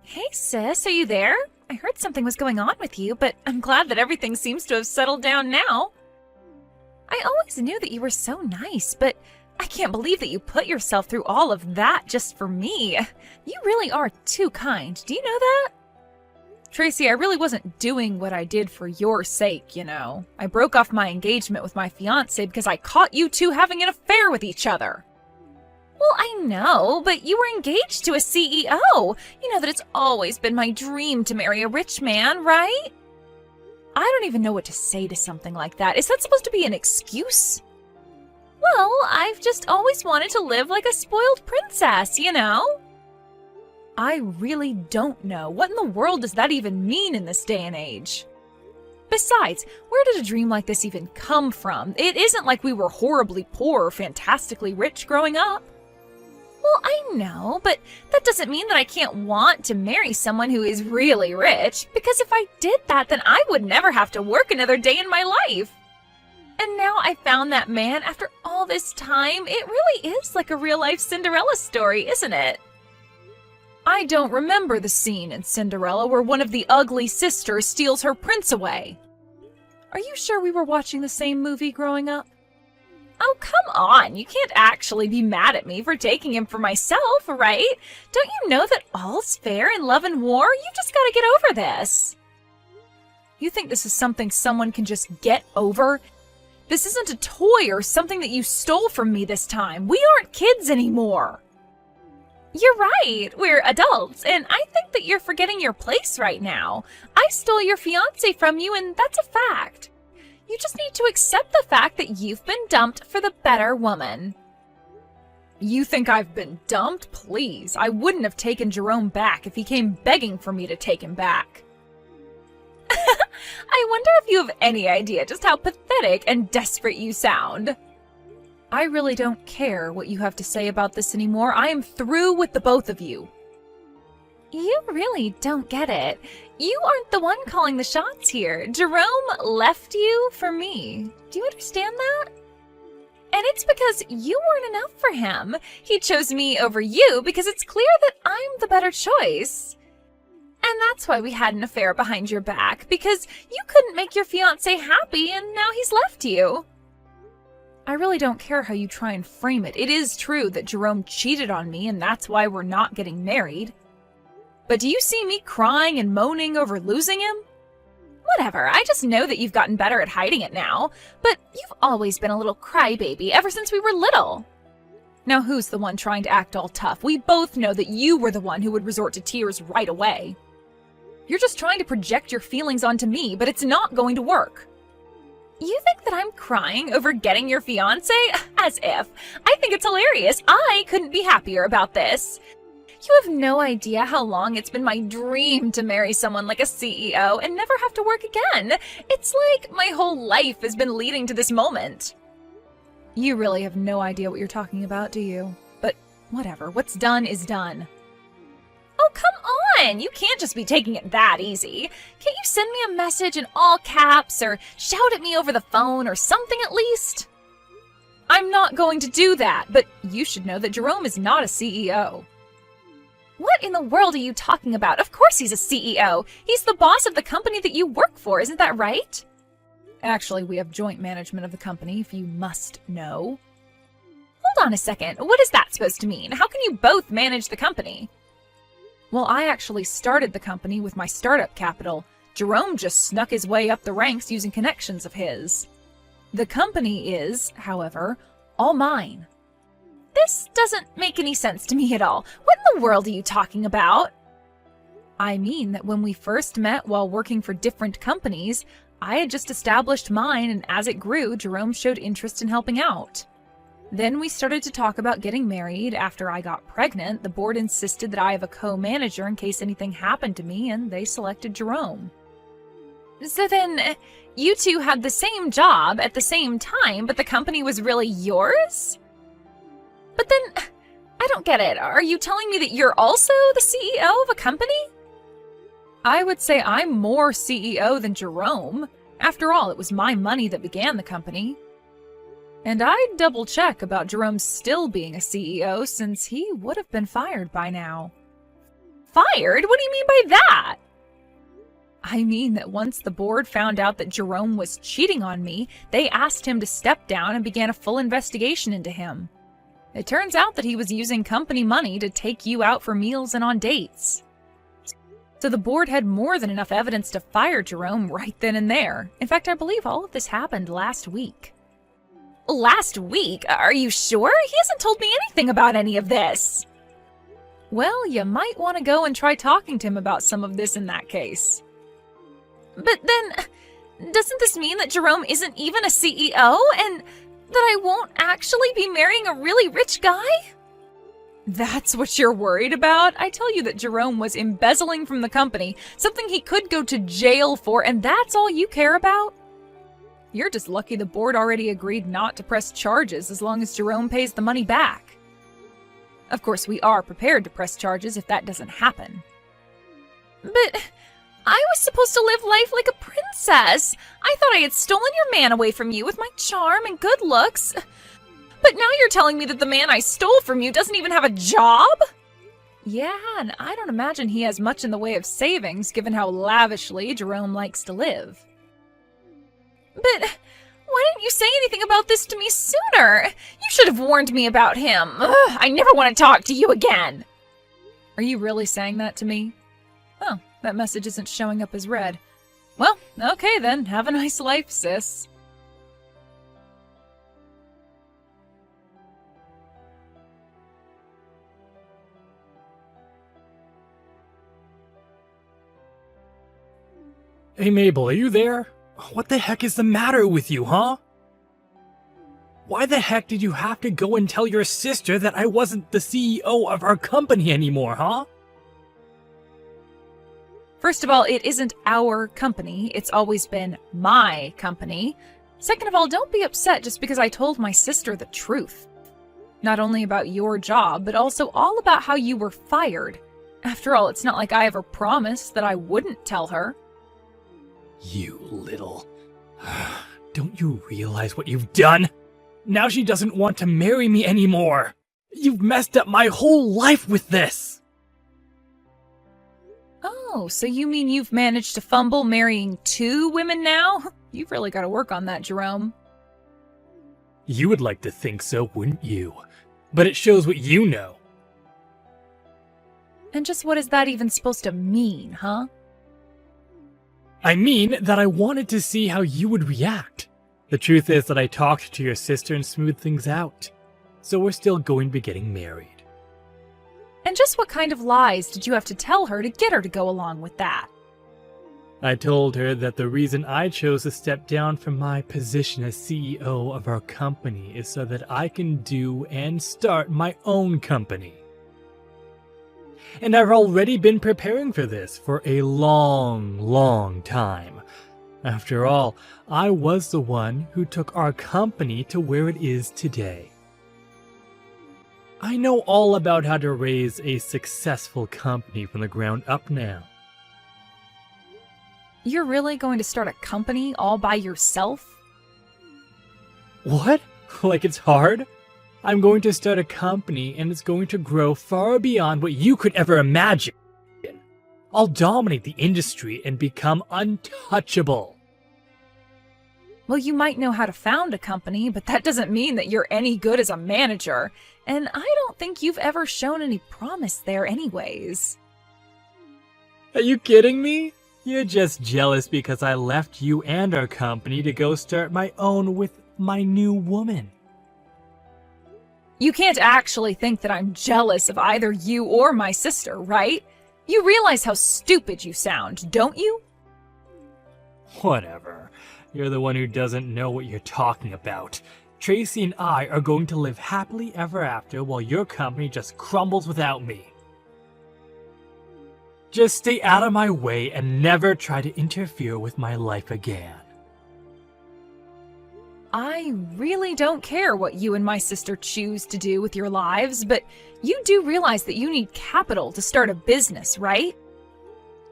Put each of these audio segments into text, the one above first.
Hey sis, are you there? I heard something was going on with you, but I'm glad that everything seems to have settled down now. I always knew that you were so nice, but I can't believe that you put yourself through all of that just for me. You really are too kind. Do you know that? Tracy, I really wasn't doing what I did for your sake, you know. I broke off my engagement with my fiancé because I caught you two having an affair with each other. Well, I know, but you were engaged to a CEO. You know that it's always been my dream to marry a rich man, right? I don't even know what to say to something like that. Is that supposed to be an excuse? Well, I've just always wanted to live like a spoiled princess, you know? I really don't know. What in the world does that even mean in this day and age? Besides, where did a dream like this even come from? It isn't like we were horribly poor or fantastically rich growing up. Well, I know, but that doesn't mean that I can't want to marry someone who is really rich, because if I did that, then I would never have to work another day in my life. And now I found that man after all this time. It really is like a real-life Cinderella story, isn't it? I don't remember the scene in Cinderella where one of the ugly sisters steals her prince away. Are you sure we were watching the same movie growing up? Oh, come on. You can't actually be mad at me for taking him for myself, right? Don't you know that all's fair in love and war? You just gotta get over this. You think this is something someone can just get over? This isn't a toy or something that you stole from me this time. We aren't kids anymore. You're right. We're adults, and I think that you're forgetting your place right now. I stole your fiancé from you, and that's a fact. You just need to accept the fact that you've been dumped for the better woman. You think I've been dumped? Please, I wouldn't have taken Jerome back if he came begging for me to take him back. I wonder if you have any idea just how pathetic and desperate you sound. I really don't care what you have to say about this anymore. I am through with the both of you. You really don't get it. You aren't the one calling the shots here. Jerome left you for me. Do you understand that? And it's because you weren't enough for him. He chose me over you because it's clear that I'm the better choice. And that's why we had an affair behind your back, because you couldn't make your fiancé happy and now he's left you. I really don't care how you try and frame it. It is true that Jerome cheated on me and that's why we're not getting married. But do you see me crying and moaning over losing him? Whatever, I just know that you've gotten better at hiding it now, but you've always been a little crybaby ever since we were little. Now who's the one trying to act all tough? We both know that you were the one who would resort to tears right away. You're just trying to project your feelings onto me, but it's not going to work. You think that I'm crying over getting your fiancé? As if. I think it's hilarious. I couldn't be happier about this. You have no idea how long it's been my dream to marry someone like a CEO and never have to work again. It's like my whole life has been leading to this moment. You really have no idea what you're talking about, do you? But whatever, what's done is done. Oh, come on! You can't just be taking it that easy. Can't you send me a message in all caps or shout at me over the phone or something at least? I'm not going to do that, but you should know that Jerome is not a CEO. What in the world are you talking about? Of course he's a CEO. He's the boss of the company that you work for, isn't that right? Actually, we have joint management of the company, if you must know. Hold on a second. What is that supposed to mean? How can you both manage the company? Well, I actually started the company with my startup capital. Jerome just snuck his way up the ranks using connections of his. The company is, however, all mine. This doesn't make any sense to me at all. What in the world are you talking about? I mean that when we first met while working for different companies, I had just established mine, and as it grew, Jerome showed interest in helping out. Then we started to talk about getting married. After I got pregnant, the board insisted that I have a co-manager in case anything happened to me, and they selected Jerome. So then, you two had the same job at the same time, but the company was really yours? But then, I don't get it. Are you telling me that you're also the CEO of a company? I would say I'm more CEO than Jerome. After all, it was my money that began the company. And I'd double check about Jerome still being a CEO since he would have been fired by now. fired? What do you mean by that? I mean that once the board found out that Jerome was cheating on me, they asked him to step down and began a full investigation into him. It turns out that he was using company money to take you out for meals and on dates. So the board had more than enough evidence to fire Jerome right then and there. In fact, I believe all of this happened last week. Last week? Are you sure? He hasn't told me anything about any of this. Well, you might want to go and try talking to him about some of this in that case. But then, doesn't this mean that Jerome isn't even a CEO and that I won't actually be marrying a really rich guy? That's what you're worried about? I tell you that Jerome was embezzling from the company, something he could go to jail for, and that's all you care about? You're just lucky the board already agreed not to press charges as long as Jerome pays the money back. Of course, we are prepared to press charges if that doesn't happen. But I was supposed to live life like a princess. I thought I had stolen your man away from you with my charm and good looks. But now you're telling me that the man I stole from you doesn't even have a job? Yeah, and I don't imagine he has much in the way of savings, given how lavishly Jerome likes to live. But why didn't you say anything about this to me sooner? You should have warned me about him. Ugh, I never want to talk to you again. Are you really saying that to me? Oh, that message isn't showing up as read. Well, okay then. Have a nice life, sis. Hey Mabel, are you there? What the heck is the matter with you, huh? Why the heck did you have to go and tell your sister that I wasn't the CEO of our company anymore, huh? First of all, it isn't our company. It's always been my company. Second of all, don't be upset just because I told my sister the truth. Not only about your job, but also all about how you were fired. After all, it's not like I ever promised that I wouldn't tell her. You little... Don't you realize what you've done? Now she doesn't want to marry me anymore. You've messed up my whole life with this. Oh, so you mean you've managed to fumble marrying 2 women now? You've really got to work on that, Jerome. You would like to think so, wouldn't you? But it shows what you know. And just what is that even supposed to mean, huh? I mean that I wanted to see how you would react. The truth is that I talked to your sister and smoothed things out. So we're still going to be getting married. And just what kind of lies did you have to tell her to get her to go along with that? I told her that the reason I chose to step down from my position as CEO of our company is so that I can do and start my own company. And I've already been preparing for this for a long time. After all, I was the one who took our company to where it is today. I know all about how to raise a successful company from the ground up now. You're really going to start a company all by yourself? What? Like it's hard? I'm going to start a company and it's going to grow far beyond what you could ever imagine. I'll dominate the industry and become untouchable. Well, you might know how to found a company, but that doesn't mean that you're any good as a manager. And I don't think you've ever shown any promise there anyways. Are you kidding me? You're just jealous because I left you and our company to go start my own with my new woman. You can't actually think that I'm jealous of either you or my sister, right? You realize how stupid you sound, don't you? Whatever. You're the one who doesn't know what you're talking about. Tracy and I are going to live happily ever after while your company just crumbles without me. Just stay out of my way and never try to interfere with my life again. I really don't care what you and my sister choose to do with your lives, but you do realize that you need capital to start a business, right?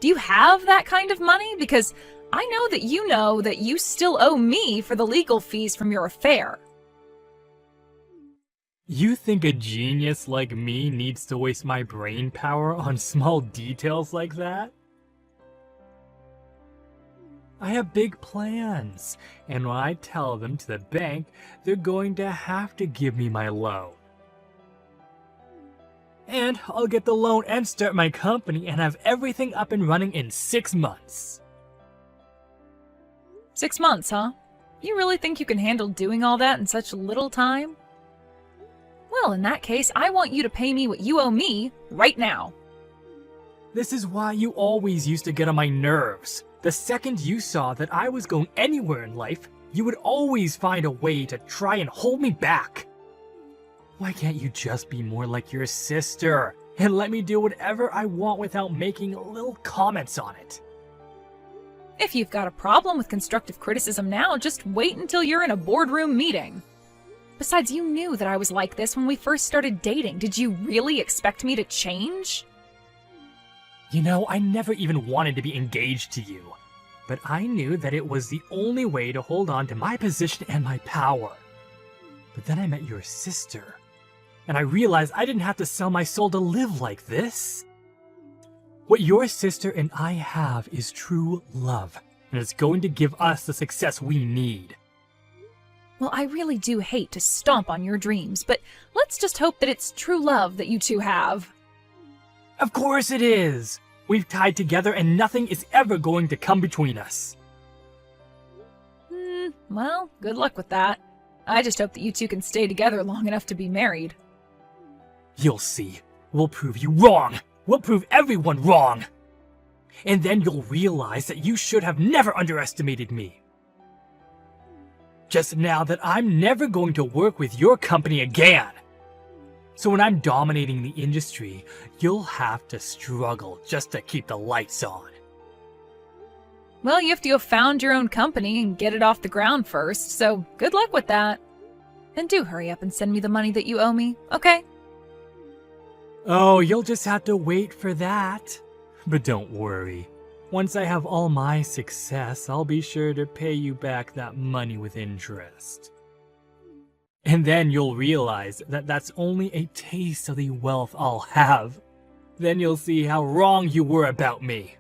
Do you have that kind of money? Because I know that you still owe me for the legal fees from your affair. You think a genius like me needs to waste my brain power on small details like that? I have big plans, and when I tell them to the bank, they're going to have to give me my loan. And I'll get the loan and start my company and have everything up and running in 6 months. 6 months, huh? You really think you can handle doing all that in such little time? Well, in that case, I want you to pay me what you owe me right now. This is why you always used to get on my nerves. The second you saw that I was going anywhere in life, you would always find a way to try and hold me back. Why can't you just be more like your sister and let me do whatever I want without making little comments on it? If you've got a problem with constructive criticism now, just wait until you're in a boardroom meeting. Besides, you knew that I was like this when we first started dating. Did you really expect me to change? You know, I never even wanted to be engaged to you, but I knew that it was the only way to hold on to my position and my power. But then I met your sister, and I realized I didn't have to sell my soul to live like this. What your sister and I have is true love, and it's going to give us the success we need. Well, I really do hate to stomp on your dreams, but let's just hope that it's true love that you two have. Of course it is! We've tied together and nothing is ever going to come between us. Well, good luck with that. I just hope that you two can stay together long enough to be married. You'll see. We'll prove you wrong! We'll prove everyone wrong! And then you'll realize that you should have never underestimated me. Just now that I'm never going to work with your company again. So when I'm dominating the industry, you'll have to struggle just to keep the lights on. Well, you have to have found your own company and get it off the ground first, so good luck with that. And do hurry up and send me the money that you owe me, okay? Oh, you'll just have to wait for that. But don't worry. Once I have all my success, I'll be sure to pay you back that money with interest. And then you'll realize that that's only a taste of the wealth I'll have. Then you'll see how wrong you were about me.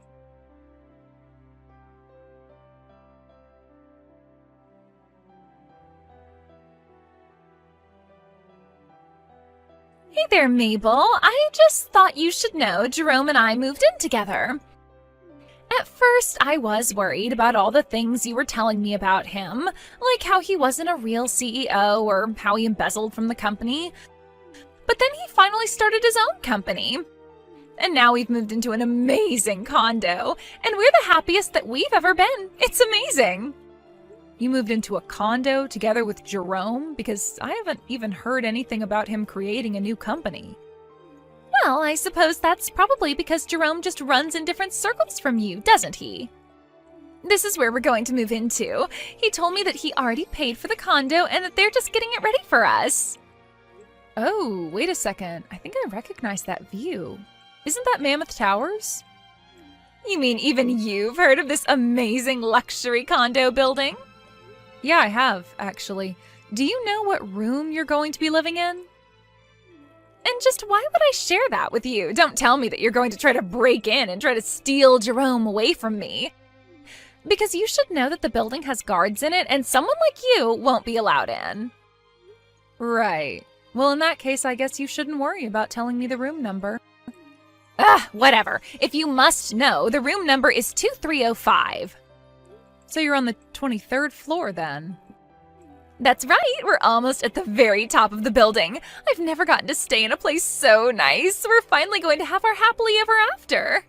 Hey there, Mabel. I just thought you should know Jerome and I moved in together. At first, I was worried about all the things you were telling me about him, like how he wasn't a real CEO or how he embezzled from the company. But then he finally started his own company. And now we've moved into an amazing condo, and we're the happiest that we've ever been. It's amazing. You moved into a condo together with Jerome? Because I haven't even heard anything about him creating a new company. Well, I suppose that's probably because Jerome just runs in different circles from you, doesn't he? This is where we're going to move into. He told me that he already paid for the condo and that they're just getting it ready for us. Oh, wait a second. I think I recognize that view. Isn't that Mammoth Towers? You mean even you've heard of this amazing luxury condo building? Yeah, I have, actually. Do you know what room you're going to be living in? And just why would I share that with you? Don't tell me that you're going to try to break in and try to steal Jerome away from me. Because you should know that the building has guards in it and someone like you won't be allowed in. Right. Well, in that case, I guess you shouldn't worry about telling me the room number. Whatever. If you must know, the room number is 2305. So you're on the 23rd floor then? That's right, we're almost at the very top of the building. I've never gotten to stay in a place so nice. We're finally going to have our happily ever after.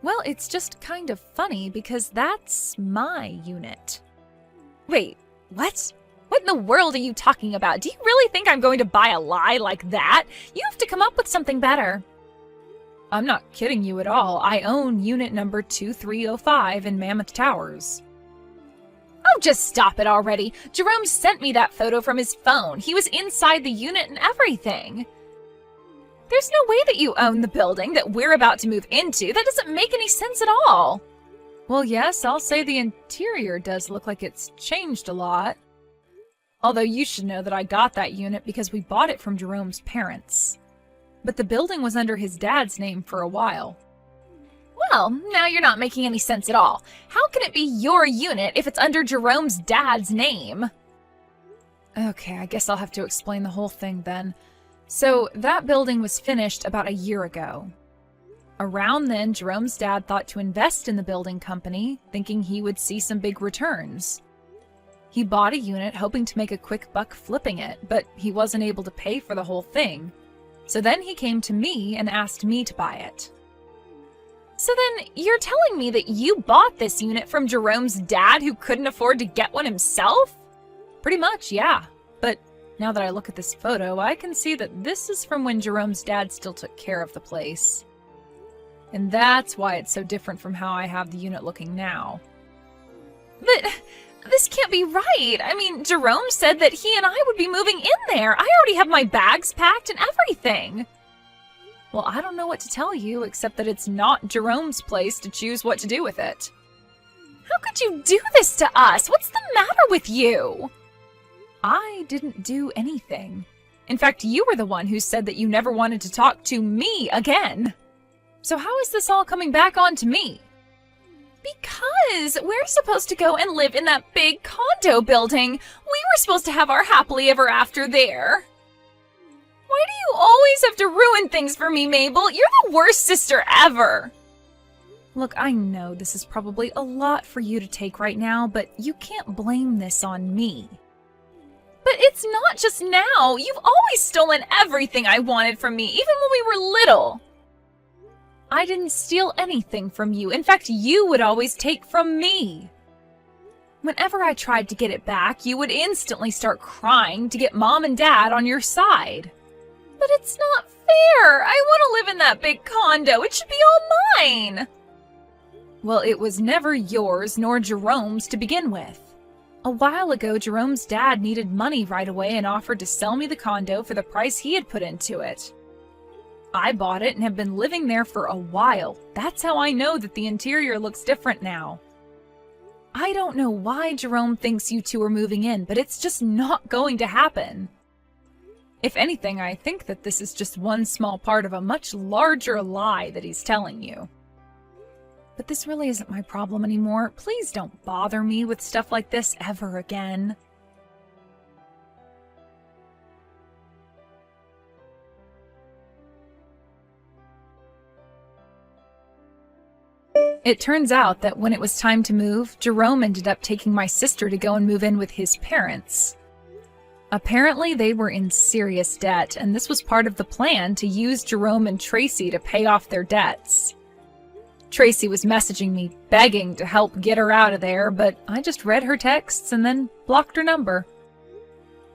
Well, it's just kind of funny because that's my unit. Wait, what? What in the world are you talking about? Do you really think I'm going to buy a lie like that? You have to come up with something better. I'm not kidding you at all. I own unit number 2305 in Mammoth Towers. Oh, just stop it already. Jerome sent me that photo from his phone. He was inside the unit and everything. There's no way that you own the building that we're about to move into. That doesn't make any sense at all. Well, yes, I'll say the interior does look like it's changed a lot. Although you should know that I got that unit because we bought it from Jerome's parents. But the building was under his dad's name for a while. Well, now you're not making any sense at all. How can it be your unit if it's under Jerome's dad's name? Okay, I guess I'll have to explain the whole thing then. So, that building was finished about a year ago. Around then, Jerome's dad thought to invest in the building company, thinking he would see some big returns. He bought a unit hoping to make a quick buck flipping it, but he wasn't able to pay for the whole thing. So then he came to me and asked me to buy it. So then, you're telling me that you bought this unit from Jerome's dad who couldn't afford to get one himself? Pretty much, yeah. But now that I look at this photo, I can see that this is from when Jerome's dad still took care of the place. And that's why it's so different from how I have the unit looking now. But this can't be right. I mean, Jerome said that he and I would be moving in there. I already have my bags packed and everything. Well, I don't know what to tell you, except that it's not Jerome's place to choose what to do with it. How could you do this to us? What's the matter with you? I didn't do anything. In fact, you were the one who said that you never wanted to talk to me again. So how is this all coming back on to me? Because we're supposed to go and live in that big condo building. We were supposed to have our happily ever after there. Why do you always have to ruin things for me, Mabel? You're the worst sister ever. Look, I know this is probably a lot for you to take right now, but you can't blame this on me. But it's not just now. You've always stolen everything I wanted from me, even when we were little. I didn't steal anything from you. In fact, you would always take from me. Whenever I tried to get it back, you would instantly start crying to get Mom and Dad on your side. But it's not fair. I want to live in that big condo. It should be all mine. Well, it was never yours nor Jerome's to begin with. A while ago, Jerome's dad needed money right away and offered to sell me the condo for the price he had put into it. I bought it and have been living there for a while. That's how I know that the interior looks different now. I don't know why Jerome thinks you two are moving in, but it's just not going to happen. If anything, I think that this is just one small part of a much larger lie that he's telling you. But this really isn't my problem anymore. Please don't bother me with stuff like this ever again. It turns out that when it was time to move, Jerome ended up taking my sister to go and move in with his parents. Apparently, they were in serious debt, and this was part of the plan to use Jerome and Tracy to pay off their debts. Tracy was messaging me, begging to help get her out of there, but I just read her texts and then blocked her number.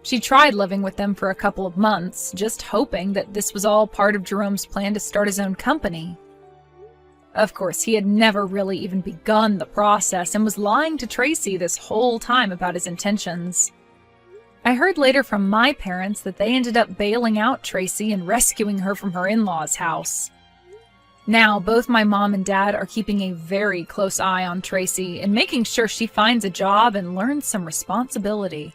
She tried living with them for a couple of months, just hoping that this was all part of Jerome's plan to start his own company. Of course, he had never really even begun the process and was lying to Tracy this whole time about his intentions. I heard later from my parents that they ended up bailing out Tracy and rescuing her from her in-laws' house. Now, both my mom and dad are keeping a very close eye on Tracy and making sure she finds a job and learns some responsibility.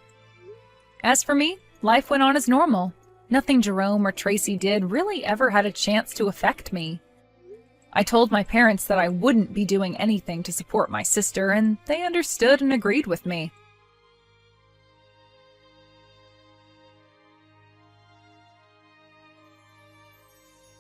As for me, life went on as normal. Nothing Jerome or Tracy did really ever had a chance to affect me. I told my parents that I wouldn't be doing anything to support my sister, and they understood and agreed with me.